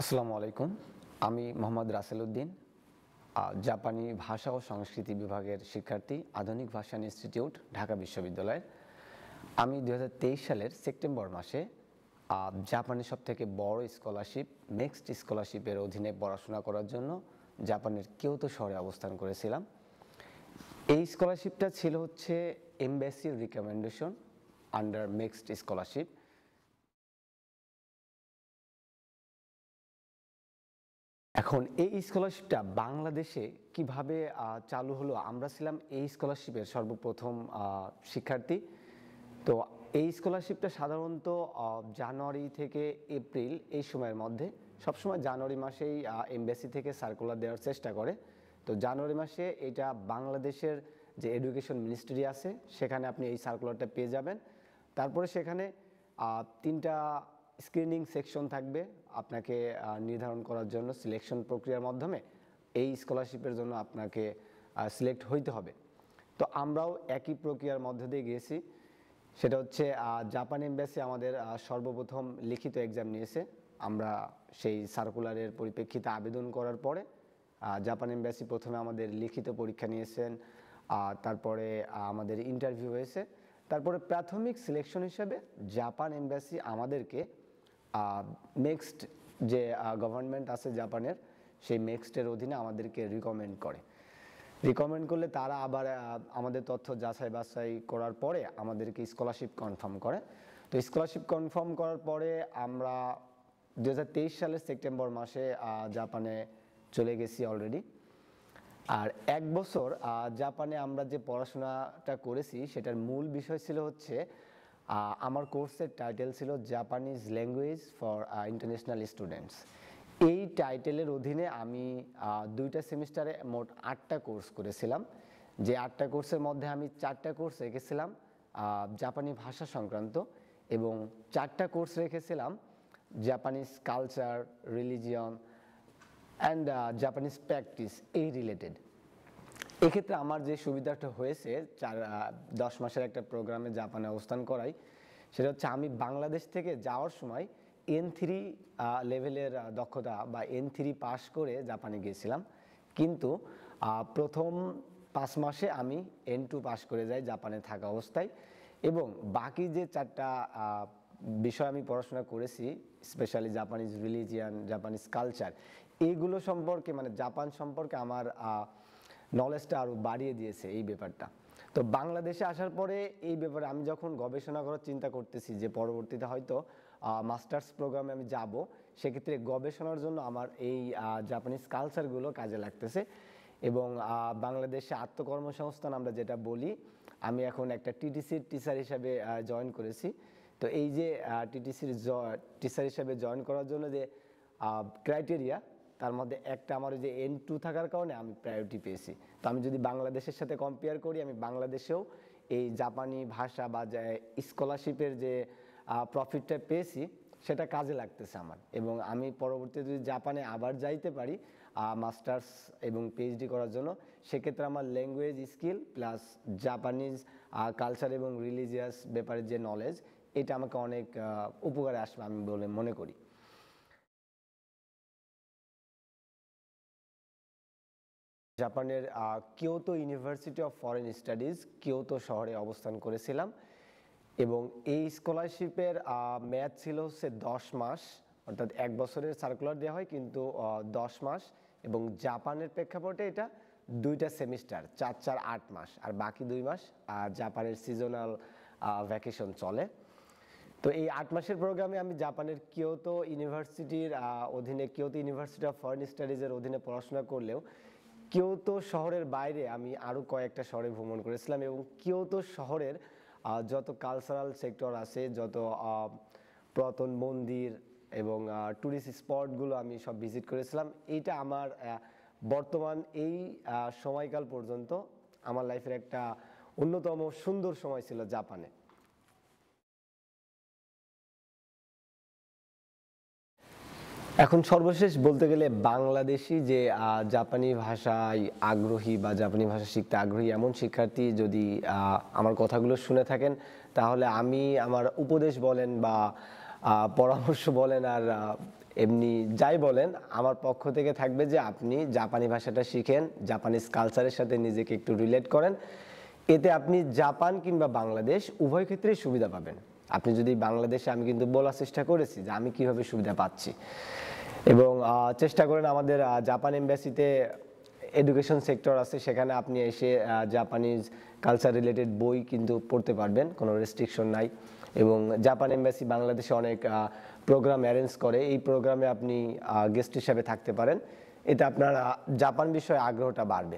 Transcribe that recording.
আসসালামু আলাইকুম। আমি মোহাম্মদ রাসেল উদ্দিন, জাপানি ভাষা ও সংস্কৃতি বিভাগের শিক্ষার্থী, আধুনিক ভাষান ইনস্টিটিউট, ঢাকা বিশ্ববিদ্যালয়ের। আমি 2023 সালের সেপ্টেম্বর মাসে জাপানের সবথেকে বড় স্কলারশিপ নেক্সট স্কলারশিপের অধীনে পড়াশোনা করার জন্য জাপানের কিয়োতো শহরে অবস্থান করেছিলাম। এই স্কলারশিপটা ছিল হচ্ছে এমবাসির রিকমেন্ডেশন আন্ডার নেক্সট স্কলারশিপ। এখন এই স্কলারশিপটা বাংলাদেশে কিভাবে চালু হলো, আমরা ছিলাম এই স্কলারশিপের সর্বপ্রথম শিক্ষার্থী। তো এই স্কলারশিপটা সাধারণত জানুয়ারি থেকে এপ্রিল এই সময়ের মধ্যে, সবসময় জানুয়ারি মাসেই এমবাসি থেকে সার্কুলার দেওয়ার চেষ্টা করে। তো জানুয়ারি মাসে এটা বাংলাদেশের যে এডুকেশন মিনিস্ট্রি আছে সেখানে আপনি এই সার্কুলারটা পেয়ে যাবেন। তারপরে সেখানে তিনটা স্ক্রিনিং সেকশন থাকবে আপনাকে নির্ধারণ করার জন্য, সিলেকশন প্রক্রিয়ার মাধ্যমে এই স্কলারশিপের জন্য আপনাকে সিলেক্ট হইতে হবে। তো আমরাও একই প্রক্রিয়ার মধ্যে দিয়ে গিয়েছি। সেটা হচ্ছে জাপান এমবাসি আমাদের সর্বপ্রথম লিখিত এক্সাম নিয়েছে। আমরা সেই সার্কুলারের পরিপ্রেক্ষিতে আবেদন করার পরে জাপান এমবাসি প্রথমে আমাদের লিখিত পরীক্ষা নিয়েছেন, তারপরে আমাদের ইন্টারভিউ হয়েছে। তারপরে প্রাথমিক সিলেকশন হিসেবে জাপান এমবাসি আমাদেরকে নেক্সট যে গভর্নমেন্ট আছে জাপানের, সেই নেক্সটের অধীনে আমাদেরকে রিকমেন্ড করলে তারা আবার আমাদের তথ্য যাচাই বাছাই করার পরে আমাদেরকে স্কলারশিপ কনফার্ম করে। তো স্কলারশিপ কনফার্ম করার পরে আমরা 2023 সালের সেপ্টেম্বর মাসে জাপানে চলে গেছি অলরেডি। আর এক বছর জাপানে আমরা যে পড়াশোনাটা করেছি সেটার মূল বিষয় ছিল হচ্ছে, আমার কোর্সের টাইটেল ছিল Japanese language for international students. এই টাইটেলের অধীনে আমি 2টা সেমিস্টারে মোট 8টা কোর্স করেছিলাম। যে 8টা কোর্সের মধ্যে আমি 4টা কোর্স রেখেছিলাম জাপানি ভাষা সংক্রান্ত, এবং 4টা কোর্স রেখেছিলাম Japanese culture, religion and Japanese practice এই রিলেটেড। এক্ষেত্রে আমার যে সুবিধাটা হয়েছে, 10 মাসের একটা প্রোগ্রামে জাপানে অবস্থান করাই, সেটা হচ্ছে আমি বাংলাদেশ থেকে যাওয়ার সময় N3 লেভেলের দক্ষতা বা N3 পাস করে জাপানে গিয়েছিলাম, কিন্তু প্রথম 5 মাসে আমি N2 পাস করে যাই জাপানে থাকা অবস্থায়। এবং বাকি যে 4টা বিষয় আমি পড়াশোনা করেছি, specially Japanese religion, Japanese culture, এইগুলো সম্পর্কে মানে জাপান সম্পর্কে আমার নলেজটা আরও বাড়িয়ে দিয়েছে এই ব্যাপারটা। তো বাংলাদেশে আসার পরে এই ব্যাপারে আমি যখন গবেষণা করার চিন্তা করতেছি যে পরবর্তীতে হয়তো মাস্টার্স প্রোগ্রামে আমি যাব, সেক্ষেত্রে গবেষণার জন্য আমার এই জাপানিজ কালচারগুলো কাজে লাগতেছে। এবং বাংলাদেশে আত্মকর্মসংস্থান আমরা যেটা বলি, আমি এখন একটা টিটিসির টিচার হিসাবে জয়েন করেছি। তো এই যে টিটিসির টিচার হিসাবে জয়েন করার জন্য যে ক্রাইটেরিয়া, তার মধ্যে একটা আমার ওই যে N2 থাকার কারণে আমি প্রায়োরিটি পেয়েছি। তো আমি যদি বাংলাদেশের সাথে কম্পেয়ার করি, আমি বাংলাদেশেও এই জাপানি ভাষা বা স্কলারশিপের যে প্রফিটটা পেয়েছি সেটা কাজে লাগতেছে আমার। এবং আমি পরবর্তীতে যদি জাপানে আবার যাইতে পারি মাস্টার্স এবং পিএইচডি করার জন্য, সেক্ষেত্রে আমার language skill plus Japanese culture এবং রিলিজিয়াস ব্যাপারে যে নলেজ, এটা আমাকে অনেক উপকারে আসবে আমি বলে মনে করি। জাপানের কিয়োতো ইউনিভার্সিটি অফ ফরেন স্টাডিজ কিয়োতো শহরে অবস্থান করেছিলাম। এবং এই স্কলারশিপের মেয়াদ ছিল হচ্ছে 10 মাস, অর্থাৎ 1 বছরের সার্কুলার দেওয়া হয়, কিন্তু 10 মাস। এবং জাপানের প্রেক্ষাপটে এটা 2টা সেমিস্টার, 4-4-8 মাস, আর বাকি 2 মাস জাপানের সিজনাল ভ্যাকেশন চলে। তো এই 8 মাসের প্রোগ্রামে আমি জাপানের কিয়োতো ইউনিভার্সিটির অধীনে, কিয়োতো ইউনিভার্সিটি অফ ফরেন স্টাডিজের অধীনে পড়াশোনা করলেও কিয়োতো শহরের বাইরে আমি আরও কয়েকটা শহরে ভ্রমণ করেছিলাম। এবং কিয়োতো শহরের যত কালচারাল সেক্টর আছে, যত পুরাতন মন্দির এবং ট্যুরিস্ট স্পটগুলো আমি সব ভিজিট করেছিলাম। এইটা আমার বর্তমান এই সময়কাল পর্যন্ত আমার লাইফের একটা অন্যতম সুন্দর সময় ছিল জাপানে। এখন সর্বশেষ বলতে গেলে বাংলাদেশি যে জাপানি ভাষায় আগ্রহী বা জাপানি ভাষা শিখতে আগ্রহী এমন শিক্ষার্থী যদি আমার কথাগুলো শুনে থাকেন, তাহলে আমি আমার উপদেশ বলেন বা পরামর্শ বলেন আর এমনি যাই বলেন, আমার পক্ষ থেকে থাকবে যে আপনি জাপানি ভাষাটা শিখেন, জাপানিজ কালচারের সাথে নিজেকে একটু রিলেট করেন। এতে আপনি জাপান কিংবা বাংলাদেশ উভয় ক্ষেত্রেই সুবিধা পাবেন। আপনি যদি বাংলাদেশে, আমি কিন্তু বলার চেষ্টা করেছি যে আমি কিভাবে সুবিধা পাচ্ছি, এবং চেষ্টা করেন আমাদের জাপান এমবাসিতে এডুকেশন সেক্টর আছে, সেখানে আপনি এসে জাপানিজ কালচার রিলেটেড বই কিন্তু পড়তে পারবেন, কোনো রেস্ট্রিকশন নাই। এবং জাপান এমবাসি বাংলাদেশে অনেক প্রোগ্রাম অ্যারেঞ্জ করে, এই প্রোগ্রামে আপনি গেস্ট হিসাবে থাকতে পারেন। এতে আপনার জাপান বিষয়ে আগ্রহটা বাড়বে।